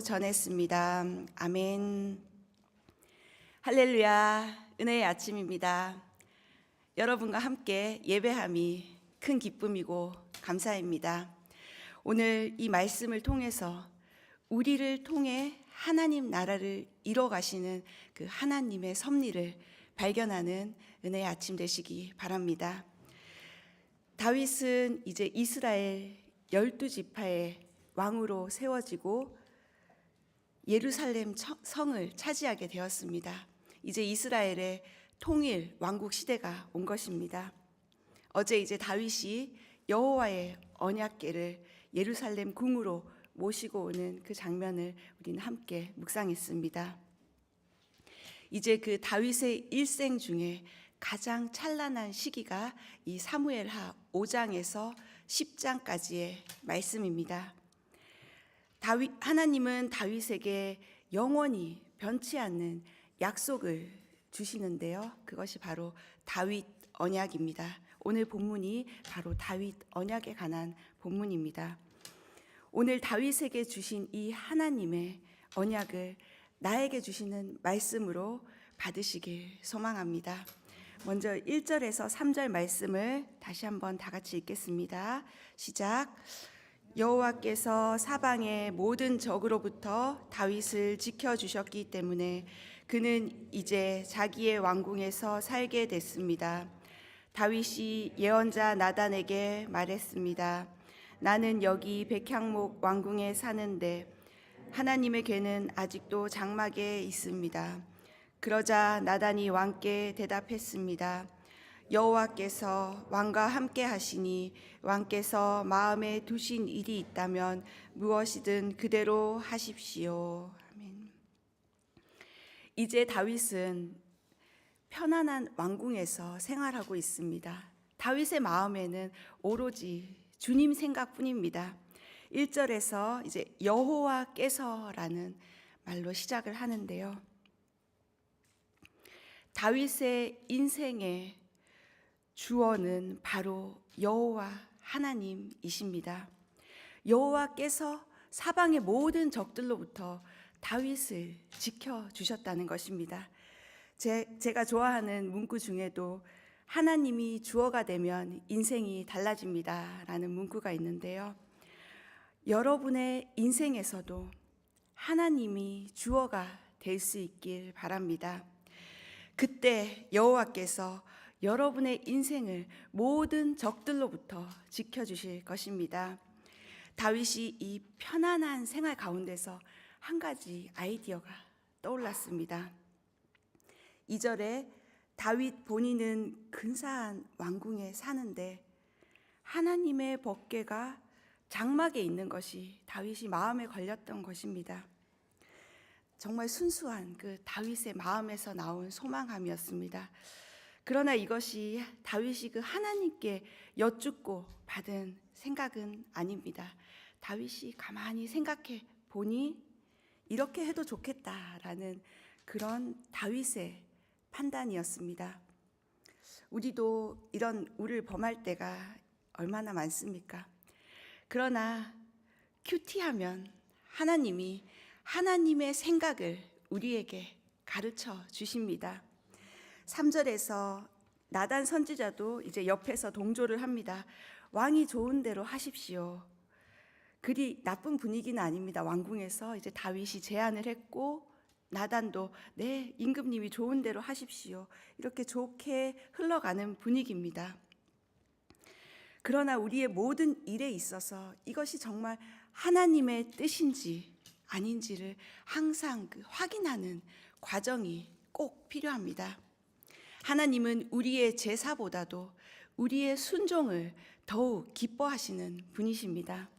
전했습니다. 아멘. 할렐루야. 은혜의 아침입니다. 여러분과 함께 예배함이 큰 기쁨이고 감사입니다. 오늘 이 말씀을 통해서 우리를 통해 하나님 나라를 이뤄가시는 그 하나님의 섭리를 발견하는 은혜의 아침 되시기 바랍니다. 다윗은 이제 이스라엘 12지파의 왕으로 세워지고 예루살렘 성을 차지하게 되었습니다. 이제 이스라엘의 통일 왕국 시대가 온 것입니다. 어제 이제 다윗이 여호와의 언약궤를 예루살렘 궁으로 모시고 오는 그 장면을 우리는 함께 묵상했습니다. 이제 그 다윗의 일생 중에 가장 찬란한 시기가 이 사무엘하 5장에서 10장까지의 말씀입니다. 하나님은 다윗에게 영원히 변치 않는 약속을 주시는데요. 그것이 바로 다윗 언약입니다. 오늘 본문이 바로 다윗 언약에 관한 본문입니다. 오늘 다윗에게 주신 이 하나님의 언약을 나에게 주시는 말씀으로 받으시길 소망합니다. 먼저 1절에서 3절 말씀을 다시 한번 다 같이 읽겠습니다. 시작. 여호와께서 사방의 모든 적으로부터 다윗을 지켜주셨기 때문에 그는 이제 자기의 왕궁에서 살게 됐습니다. 다윗이 예언자 나단에게 말했습니다. 나는 여기 백향목 왕궁에 사는데 하나님의 궤는 아직도 장막에 있습니다. 그러자 나단이 왕께 대답했습니다. 여호와께서 왕과 함께 하시니 왕께서 마음에 두신 일이 있다면 무엇이든 그대로 하십시오. 아멘. 이제 다윗은 편안한 왕궁에서 생활하고 있습니다. 다윗의 마음에는 오로지 주님 생각뿐입니다. 1절에서 이제 여호와께서라는 말로 시작을 하는데요. 다윗의 인생의 주어는 바로 여호와 하나님이십니다. 여호와께서 사방의 모든 적들로부터 다윗을 지켜주셨다는 것입니다. 제가 좋아하는 문구 중에도 하나님이 주어가 되면 인생이 달라집니다 라는 문구가 있는데요. 여러분의 인생에서도 하나님이 주어가 될 수 있길 바랍니다. 그때 여호와께서 여러분의 인생을 모든 적들로부터 지켜주실 것입니다. 다윗이 이 편안한 생활 가운데서 한 가지 아이디어가 떠올랐습니다. 2절에 다윗 본인은 근사한 왕궁에 사는데 하나님의 법궤가 장막에 있는 것이 다윗이 마음에 걸렸던 것입니다. 정말 순수한 그 다윗의 마음에서 나온 소망함이었습니다. 그러나 이것이 다윗이 그 하나님께 여쭙고 받은 생각은 아닙니다. 다윗이 가만히 생각해 보니 이렇게 해도 좋겠다라는 그런 다윗의 판단이었습니다. 우리도 이런 우를 범할 때가 얼마나 많습니까? 그러나 큐티하면 하나님이 하나님의 생각을 우리에게 가르쳐 주십니다. 3절에서 나단 선지자도 이제 옆에서 동조를 합니다. 왕이 좋은 대로 하십시오. 그리 나쁜 분위기는 아닙니다. 왕궁에서 이제 다윗이 제안을 했고 나단도 네, 임금님이 좋은 대로 하십시오. 이렇게 좋게 흘러가는 분위기입니다. 그러나 우리의 모든 일에 있어서 이것이 정말 하나님의 뜻인지 아닌지를 항상 확인하는 과정이 꼭 필요합니다. 하나님은 우리의 제사보다도 우리의 순종을 더욱 기뻐하시는 분이십니다.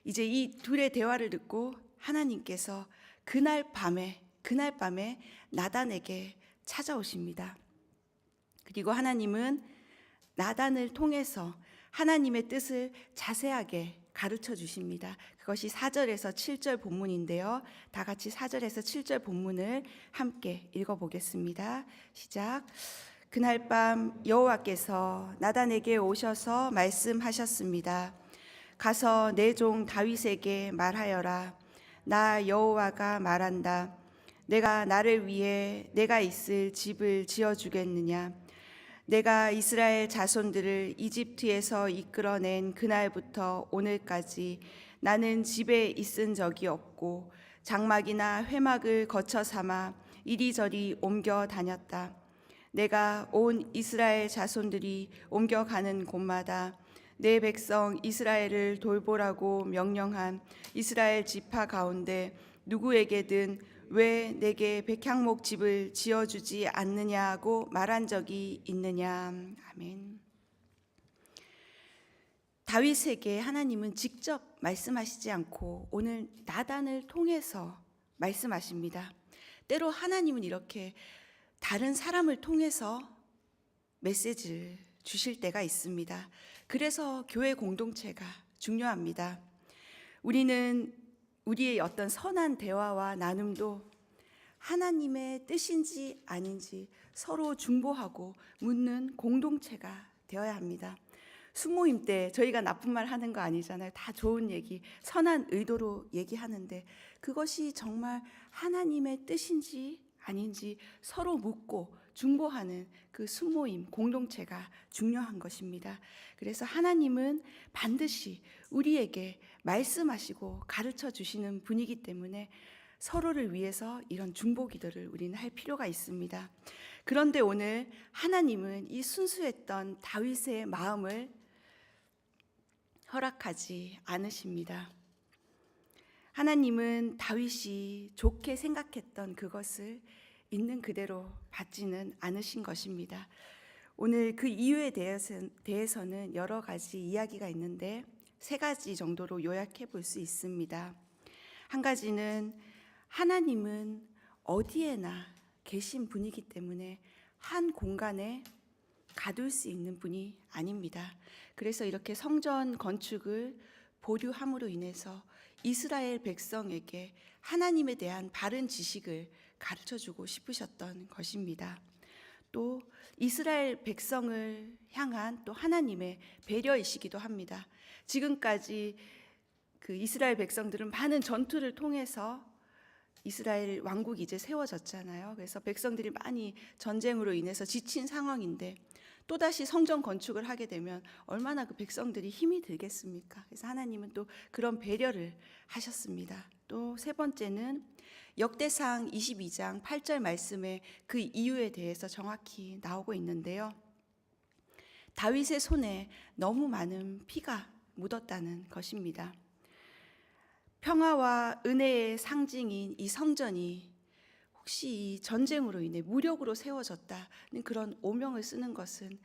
이제 이 둘의 대화를 듣고 하나님께서 그날 밤에 나단에게 찾아오십니다. 그리고 하나님은 나단을 통해서 하나님의 뜻을 자세하게 가르쳐 주십니다. 그것이 4절에서 7절 본문인데요. 다 같이 4절에서 7절 본문을 함께 읽어보겠습니다. 시작. 그날 밤 여호와께서 나단에게 오셔서 말씀하셨습니다. 가서 내 종 다윗에게 말하여라. 나 여호와가 말한다. 내가 나를 위해 내가 있을 집을 지어주겠느냐. 내가 이스라엘 자손들을 이집트에서 이끌어낸 그날부터 오늘까지 나는 집에 있은 적이 없고 장막이나 회막을 거쳐 삼아 이리저리 옮겨 다녔다. 내가 온 이스라엘 자손들이 옮겨가는 곳마다 내 백성 이스라엘을 돌보라고 명령한 이스라엘 지파 가운데 누구에게든 왜 내게 백향목 집을 지어주지 않느냐고 말한 적이 있느냐. 아멘. 다윗에게 하나님은 직접 말씀하시지 않고 오늘 나단을 통해서 말씀하십니다. 때로 하나님은 이렇게 다른 사람을 통해서 메시지를 주실 때가 있습니다. 그래서 교회 공동체가 중요합니다. 우리는 우리의 어떤 선한 대화와 나눔도 하나님의 뜻인지 아닌지 서로 중보하고 묻는 공동체가 되어야 합니다. 숙모임 때 저희가 나쁜 말 하는 거 아니잖아요. 다 좋은 얘기, 선한 의도로 얘기하는데 그것이 정말 하나님의 뜻인지 아닌지 서로 묻고 중보하는 그 숙모임, 공동체가 중요한 것입니다. 그래서 하나님은 반드시 우리에게 말씀하시고 가르쳐 주시는 분이기 때문에 서로를 위해서 이런 중보 기도를 우리는 할 필요가 있습니다. 그런데 오늘 하나님은 이 순수했던 다윗의 마음을 허락하지 않으십니다. 하나님은 다윗이 좋게 생각했던 그것을 있는 그대로 받지는 않으신 것입니다. 오늘 그 이유에 대해서는 여러 가지 이야기가 있는데 3가지 정도로 요약해 볼 수 있습니다. 한 가지는 하나님은 어디에나 계신 분이기 때문에 한 공간에 가둘 수 있는 분이 아닙니다. 그래서 이렇게 성전 건축을 보류함으로 인해서 이스라엘 백성에게 하나님에 대한 바른 지식을 가르쳐주고 싶으셨던 것입니다. 또 이스라엘 백성을 향한 또 하나님의 배려이시기도 합니다. 지금까지 그 이스라엘 백성들은 많은 전투를 통해서 이스라엘 왕국이 이제 세워졌잖아요. 그래서 백성들이 많이 전쟁으로 인해서 지친 상황인데 또다시 성전 건축을 하게 되면 얼마나 그 백성들이 힘이 들겠습니까? 그래서 하나님은 또 그런 배려를 하셨습니다. 또 3번째는 역대상 22장 8절 말씀에 그 이유에 대해서 정확히 나오고 있는데요. 다윗의 손에 너무 많은 피가 묻었다는 것입니다. 평화와 은혜의 상징인 이 성전이 혹시 이 전쟁으로 인해 무력으로 세워졌다는 그런 오명을 쓰는 것은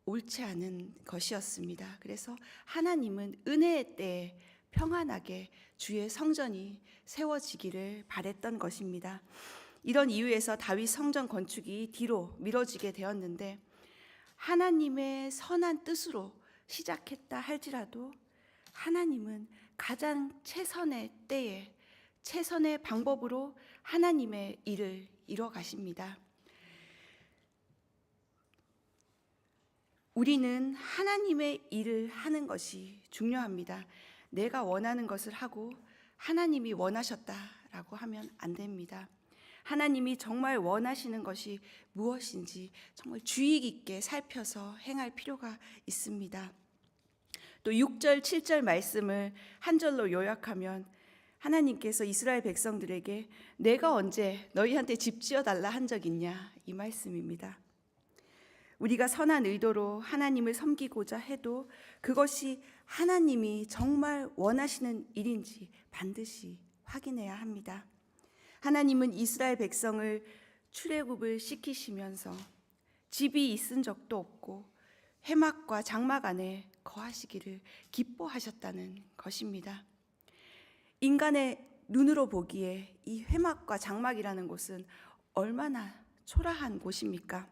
옳지 않은 것이었습니다. 그래서 하나님은 은혜의 때에 평안하게 주의 성전이 세워지기를 바랬던 것입니다. 이런 이유에서 다윗 성전 건축이 뒤로 미뤄지게 되었는데 하나님의 선한 뜻으로 시작했다 할지라도 하나님은 가장 최선의 때에 최선의 방법으로 하나님의 일을 이뤄 가십니다. 우리는 하나님의 일을 하는 것이 중요합니다. 내가 원하는 것을 하고 하나님이 원하셨다라고 하면 안 됩니다. 하나님이 정말 원하시는 것이 무엇인지 정말 주의 깊게 살펴서 행할 필요가 있습니다. 또 6절, 7절 말씀을 한 절로 요약하면 하나님께서 이스라엘 백성들에게 내가 언제 너희한테 집 지어달라 한 적 있냐 이 말씀입니다. 우리가 선한 의도로 하나님을 섬기고자 해도 그것이 하나님이 정말 원하시는 일인지 반드시 확인해야 합니다. 하나님은 이스라엘 백성을 출애굽을 시키시면서 집이 있은 적도 없고 회막과 장막 안에 거하시기를 기뻐하셨다는 것입니다. 인간의 눈으로 보기에 이 회막과 장막이라는 곳은 얼마나 초라한 곳입니까?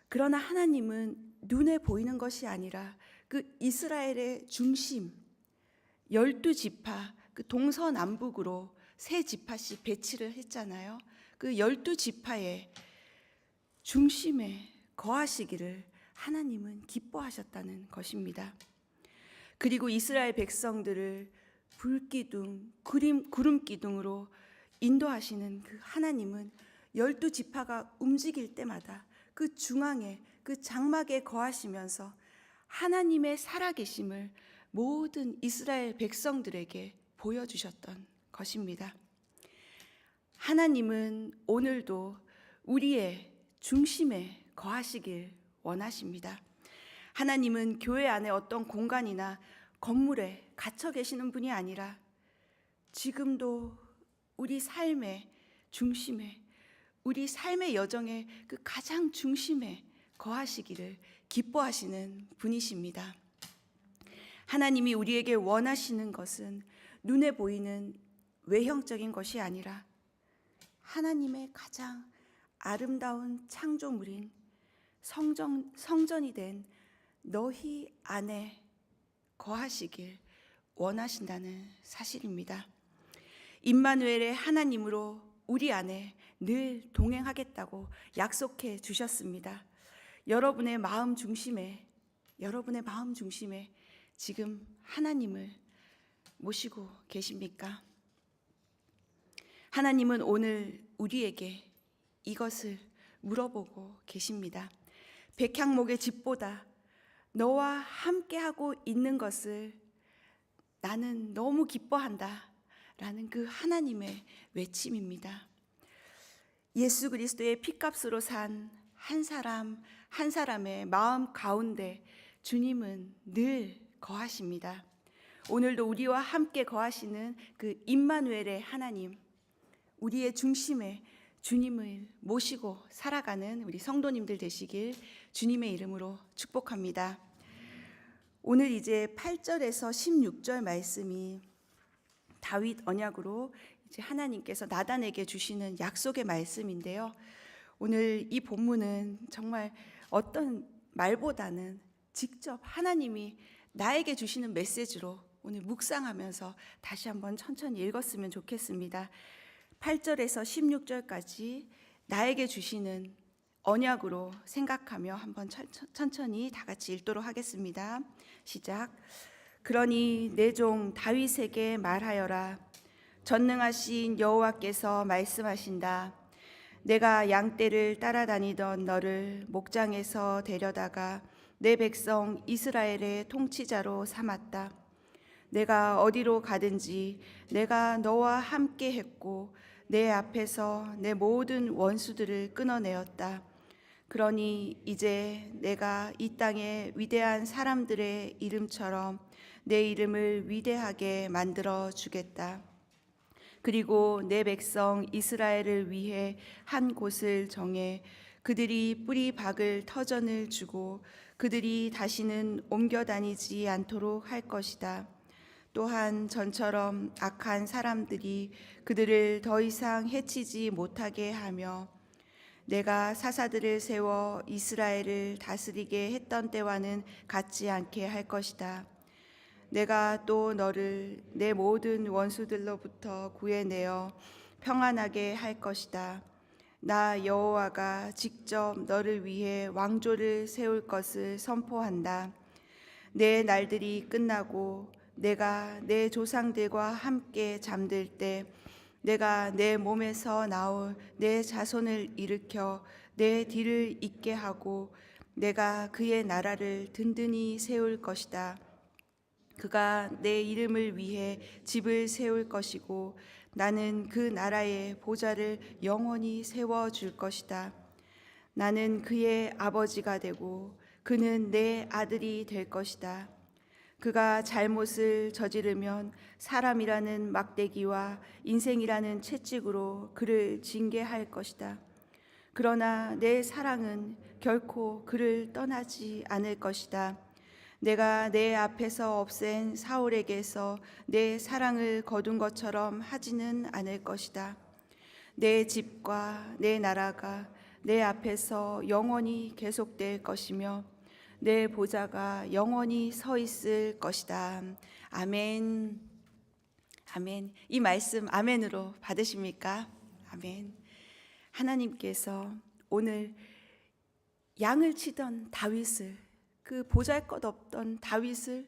그러나 하나님은 눈에 보이는 것이 아니라 그 이스라엘의 중심 12지파 그 동서남북으로 3지파씩 배치를 했잖아요. 그 12지파의 중심에 거하시기를 하나님은 기뻐하셨다는 것입니다. 그리고 이스라엘 백성들을 불기둥, 구름기둥으로 인도하시는 그 하나님은 12지파가 움직일 때마다 그 중앙에, 그 장막에 거하시면서 하나님의 살아계심을 모든 이스라엘 백성들에게 보여주셨던 것입니다. 하나님은 오늘도 우리의 중심에 거하시길 원하십니다. 하나님은 교회 안에 어떤 공간이나 건물에 갇혀 계시는 분이 아니라 지금도 우리 삶의 중심에, 우리 삶의 여정의 그 가장 중심에 거하시기를 기뻐하시는 분이십니다. 하나님이 우리에게 원하시는 것은 눈에 보이는 외형적인 것이 아니라 하나님의 가장 아름다운 창조물인 성전이 된 너희 안에 거하시길 원하신다는 사실입니다. 임마누엘의 하나님으로 우리 안에 늘 동행하겠다고 약속해 주셨습니다. 여러분의 마음 중심에 지금 하나님을 모시고 계십니까? 하나님은 오늘 우리에게 이것을 물어보고 계십니다. 백향목의 집보다 너와 함께하고 있는 것을 나는 너무 기뻐한다 라는 그 하나님의 외침입니다. 예수 그리스도의 피값으로 산 한 사람 한 사람의 마음 가운데 주님은 늘 거하십니다. 오늘도 우리와 함께 거하시는 그 임마누엘의 하나님, 우리의 중심에 주님을 모시고 살아가는 우리 성도님들 되시길 주님의 이름으로 축복합니다. 오늘 이제 8절에서 16절 말씀이 다윗 언약으로 이제 하나님께서 나단에게 주시는 약속의 말씀인데요. 오늘 이 본문은 정말 어떤 말보다는 직접 하나님이 나에게 주시는 메시지로 오늘 묵상하면서 다시 한번 천천히 읽었으면 좋겠습니다. 8절에서 16절까지 나에게 주시는 언약으로 생각하며 한번 천천히 다 같이 읽도록 하겠습니다. 시작. 그러니 내 종 다윗에게 말하여라. 전능하신 여호와께서 말씀하신다. 내가 양떼를 따라다니던 너를 목장에서 데려다가 내 백성 이스라엘의 통치자로 삼았다. 내가 어디로 가든지 내가 너와 함께 했고 내 앞에서 내 모든 원수들을 끊어내었다. 그러니 이제 내가 이 땅의 위대한 사람들의 이름처럼 내 이름을 위대하게 만들어 주겠다. 그리고 내 백성 이스라엘을 위해 한 곳을 정해 그들이 뿌리 박을 터전을 주고 그들이 다시는 옮겨 다니지 않도록 할 것이다. 또한 전처럼 악한 사람들이 그들을 더 이상 해치지 못하게 하며 내가 사사들을 세워 이스라엘을 다스리게 했던 때와는 같지 않게 할 것이다. 내가 또 너를 내 모든 원수들로부터 구해내어 평안하게 할 것이다. 나 여호와가 직접 너를 위해 왕조를 세울 것을 선포한다. 내 날들이 끝나고 내가 내 조상들과 함께 잠들 때 내가 내 몸에서 나올 내 자손을 일으켜 내 뒤를 잇게 하고 내가 그의 나라를 든든히 세울 것이다. 그가 내 이름을 위해 집을 세울 것이고 나는 그 나라의 보좌를 영원히 세워줄 것이다. 나는 그의 아버지가 되고 그는 내 아들이 될 것이다. 그가 잘못을 저지르면 사람이라는 막대기와 인생이라는 채찍으로 그를 징계할 것이다. 그러나 내 사랑은 결코 그를 떠나지 않을 것이다. 내가 내 앞에서 없앤 사울에게서 내 사랑을 거둔 것처럼 하지는 않을 것이다. 내 집과 내 나라가 내 앞에서 영원히 계속될 것이며 내 보좌가 영원히 서 있을 것이다. 아멘. 아멘. 이 말씀 아멘으로 받으십니까? 아멘. 하나님께서 오늘 양을 치던 다윗을, 그 보잘것없던 다윗을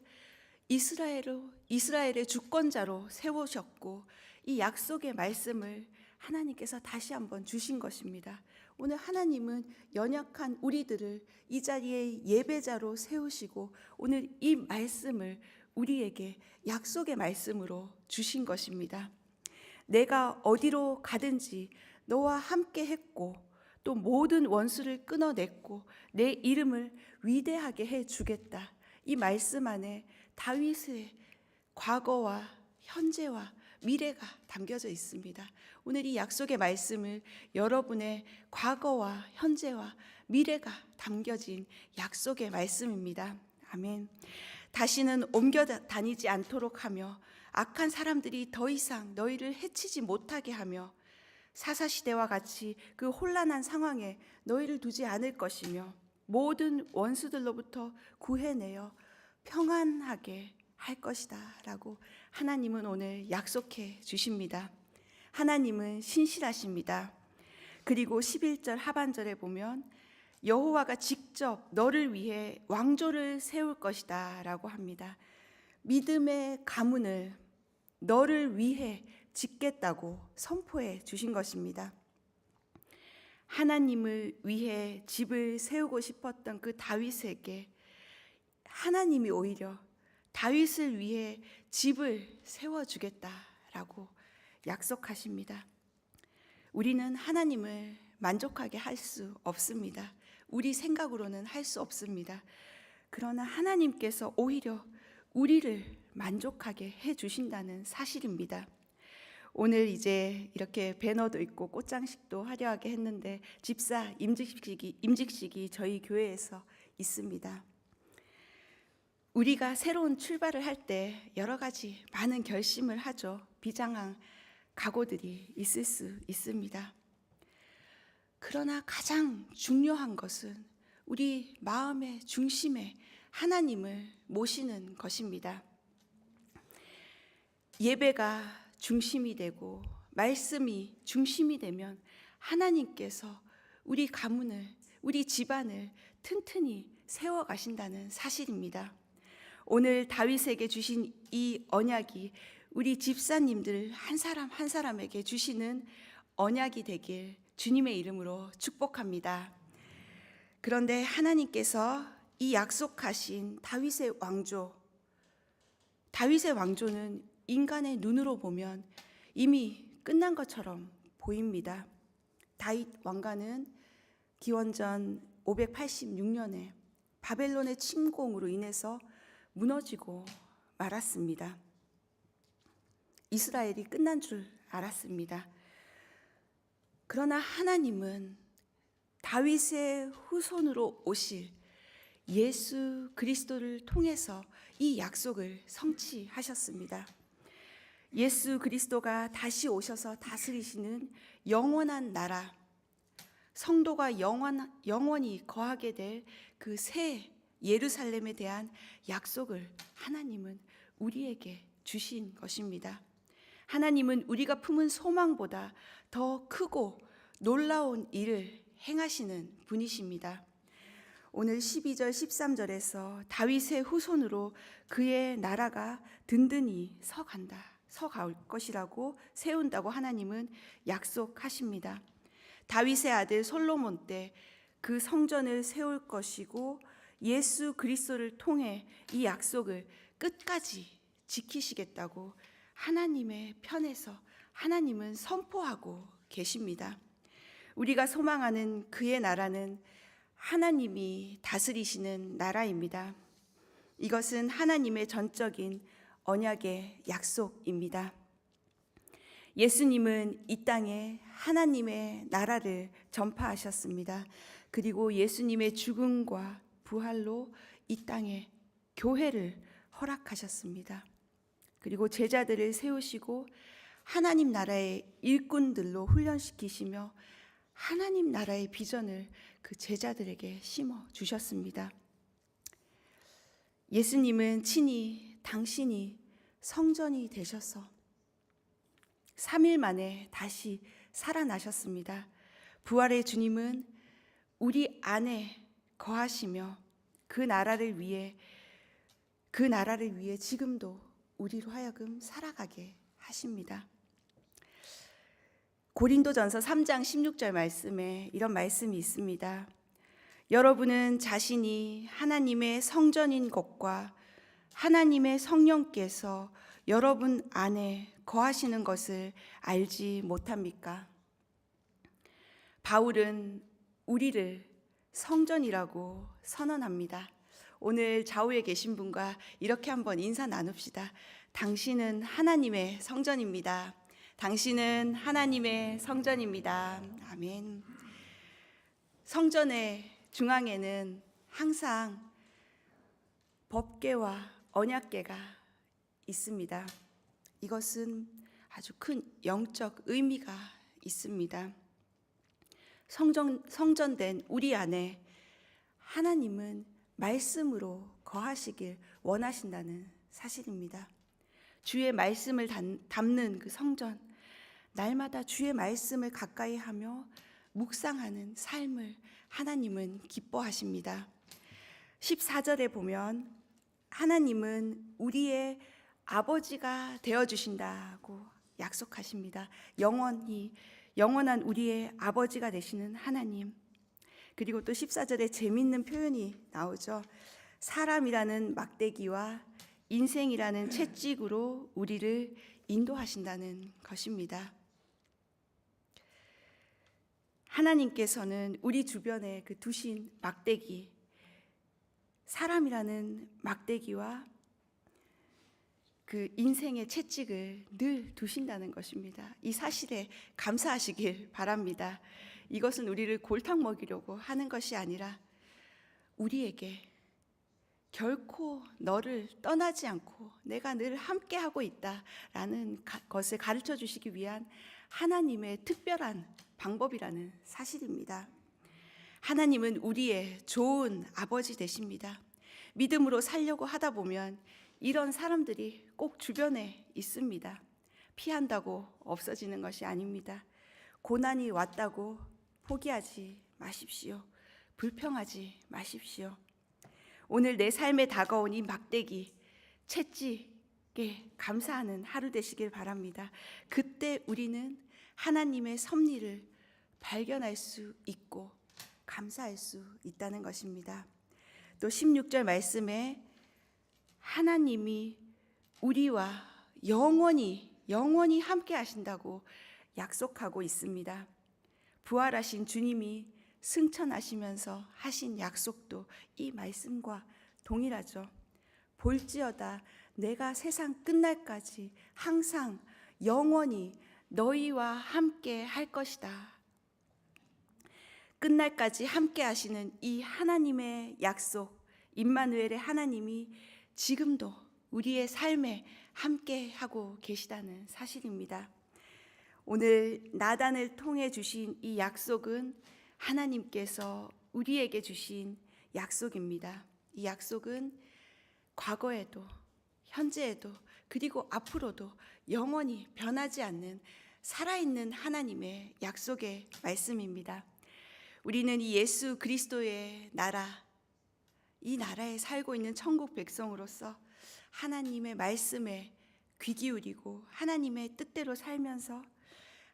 이스라엘의 주권자로 세우셨고 이 약속의 말씀을 하나님께서 다시 한번 주신 것입니다. 오늘 하나님은 연약한 우리들을 이 자리에 예배자로 세우시고 오늘 이 말씀을 우리에게 약속의 말씀으로 주신 것입니다. 내가 어디로 가든지 너와 함께 했고 또 모든 원수를 끊어냈고 내 이름을 위대하게 해주겠다. 이 말씀 안에 다윗의 과거와 현재와 미래가 담겨져 있습니다. 오늘 이 약속의 말씀을 여러분의 과거와 현재와 미래가 담겨진 약속의 말씀입니다. 아멘. 다시는 옮겨 다니지 않도록 하며 악한 사람들이 더 이상 너희를 해치지 못하게 하며 사사시대와 같이 그 혼란한 상황에 너희를 두지 않을 것이며 모든 원수들로부터 구해내어 평안하게 할 것이다 라고 하나님은 오늘 약속해 주십니다. 하나님은 신실하십니다. 그리고 11절 하반절에 보면 여호와가 직접 너를 위해 왕조를 세울 것이다 라고 합니다. 믿음의 가문을 너를 위해 짓겠다고 선포해 주신 것입니다. 하나님을 위해 집을 세우고 싶었던 그 다윗에게 하나님이 오히려 다윗을 위해 집을 세워주겠다라고 약속하십니다. 우리는 하나님을 만족하게 할 수 없습니다. 우리 생각으로는 할 수 없습니다. 그러나 하나님께서 오히려 우리를 만족하게 해주신다는 사실입니다. 오늘 이제 이렇게 배너도 있고 꽃장식도 화려하게 했는데 집사 임직식이 저희 교회에서 있습니다. 우리가 새로운 출발을 할 때 여러 가지 많은 결심을 하죠. 비장한 각오들이 있을 수 있습니다. 그러나 가장 중요한 것은 우리 마음의 중심에 하나님을 모시는 것입니다. 예배가 중심이 되고 말씀이 중심이 되면 하나님께서 우리 가문을, 우리 집안을 튼튼히 세워가신다는 사실입니다. 오늘 다윗에게 주신 이 언약이 우리 집사님들 한 사람 한 사람에게 주시는 언약이 되길 주님의 이름으로 축복합니다. 그런데 하나님께서 이 약속하신 다윗의 왕조는 인간의 눈으로 보면 이미 끝난 것처럼 보입니다. 다윗 왕가는 기원전 586년에 바벨론의 침공으로 인해서 무너지고 말았습니다. 이스라엘이 끝난 줄 알았습니다. 그러나 하나님은 다윗의 후손으로 오실 예수 그리스도를 통해서 이 약속을 성취하셨습니다. 예수 그리스도가 다시 오셔서 다스리시는 영원한 나라, 성도가 영원히 거하게 될 그 새 예루살렘에 대한 약속을 하나님은 우리에게 주신 것입니다. 하나님은 우리가 품은 소망보다 더 크고 놀라운 일을 행하시는 분이십니다. 오늘 12절 13절에서 다윗의 후손으로 그의 나라가 든든히 서갈 것이라고 세운다고 하나님은 약속하십니다. 다윗의 아들 솔로몬 때 그 성전을 세울 것이고 예수 그리스도를 통해 이 약속을 끝까지 지키시겠다고 하나님의 편에서 하나님은 선포하고 계십니다. 우리가 소망하는 그의 나라는 하나님이 다스리시는 나라입니다. 이것은 하나님의 전적인 언약의 약속입니다. 예수님은 이 땅에 하나님의 나라를 전파하셨습니다. 그리고 예수님의 죽음과 부활로 이 땅에 교회를 허락하셨습니다. 그리고 제자들을 세우시고 하나님 나라의 일꾼들로 훈련시키시며 하나님 나라의 비전을 그 제자들에게 심어 주셨습니다. 예수님은 친히 당신이 성전이 되셔서 3일 만에 다시 살아나셨습니다. 부활의 주님은 우리 안에 거하시며 그 나라를 위해 그 나라를 위해 지금도 우리로 하여금 살아가게 하십니다. 고린도전서 3장 16절 말씀에 이런 말씀이 있습니다. 여러분은 자신이 하나님의 성전인 것과 하나님의 성령께서 여러분 안에 거하시는 것을 알지 못합니까? 바울은 우리를 성전이라고 선언합니다. 오늘 좌우에 계신 분과 이렇게 한번 인사 나눕시다. 당신은 하나님의 성전입니다. 당신은 하나님의 성전입니다. 아멘. 성전의 중앙에는 항상 법궤와 언약궤가 있습니다. 이것은 아주 큰 영적 의미가 있습니다. 성전된 우리 안에 하나님은 말씀으로 거하시길 원하신다는 사실입니다. 주의 말씀을 담는 그 성전, 날마다 주의 말씀을 가까이 하며 묵상하는 삶을 하나님은 기뻐하십니다. 14절에 보면 하나님은 우리의 아버지가 되어주신다고 약속하십니다. 영원한 우리의 아버지가 되시는 하나님. 그리고 또 14절에 재미있는 표현이 나오죠. 사람이라는 막대기와 인생이라는 채찍으로 우리를 인도하신다는 것입니다. 하나님께서는 우리 주변에 그 두신 막대기, 사람이라는 막대기와 그 인생의 채찍을 늘 두신다는 것입니다. 이 사실에 감사하시길 바랍니다. 이것은 우리를 골탕 먹이려고 하는 것이 아니라 우리에게 결코 너를 떠나지 않고 내가 늘 함께하고 있다라는 것을 가르쳐 주시기 위한 하나님의 특별한 방법이라는 사실입니다. 하나님은 우리의 좋은 아버지 되십니다. 믿음으로 살려고 하다 보면 이런 사람들이 꼭 주변에 있습니다. 피한다고 없어지는 것이 아닙니다. 고난이 왔다고 포기하지 마십시오. 불평하지 마십시오. 오늘 내 삶에 다가온 이 막대기, 채찍에 감사하는 하루 되시길 바랍니다. 그때 우리는 하나님의 섭리를 발견할 수 있고 감사할 수 있다는 것입니다. 또 16절 말씀에 하나님이 우리와 영원히 함께 하신다고 약속하고 있습니다. 부활하신 주님이 승천하시면서 하신 약속도 이 말씀과 동일하죠. 볼지어다 내가 세상 끝날까지 항상 영원히 너희와 함께 할 것이다. 끝날까지 함께 하시는 이 하나님의 약속, 임마누엘의 하나님이 지금도 우리의 삶에 함께 하고 계시다는 사실입니다. 오늘 나단을 통해 주신 이 약속은 하나님께서 우리에게 주신 약속입니다. 이 약속은 과거에도 현재에도 그리고 앞으로도 영원히 변하지 않는 살아있는 하나님의 약속의 말씀입니다. 우리는 이 예수 그리스도의 나라, 이 나라에 살고 있는 천국 백성으로서 하나님의 말씀에 귀 기울이고 하나님의 뜻대로 살면서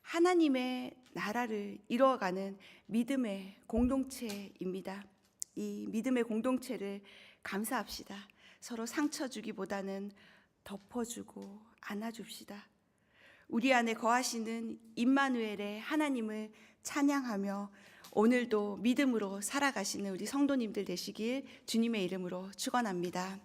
하나님의 나라를 이루어가는 믿음의 공동체입니다. 이 믿음의 공동체를 감사합시다. 서로 상처 주기보다는 덮어주고 안아줍시다. 우리 안에 거하시는 임마누엘의 하나님을 찬양하며 오늘도 믿음으로 살아가시는 우리 성도님들 되시길 주님의 이름으로 축원합니다.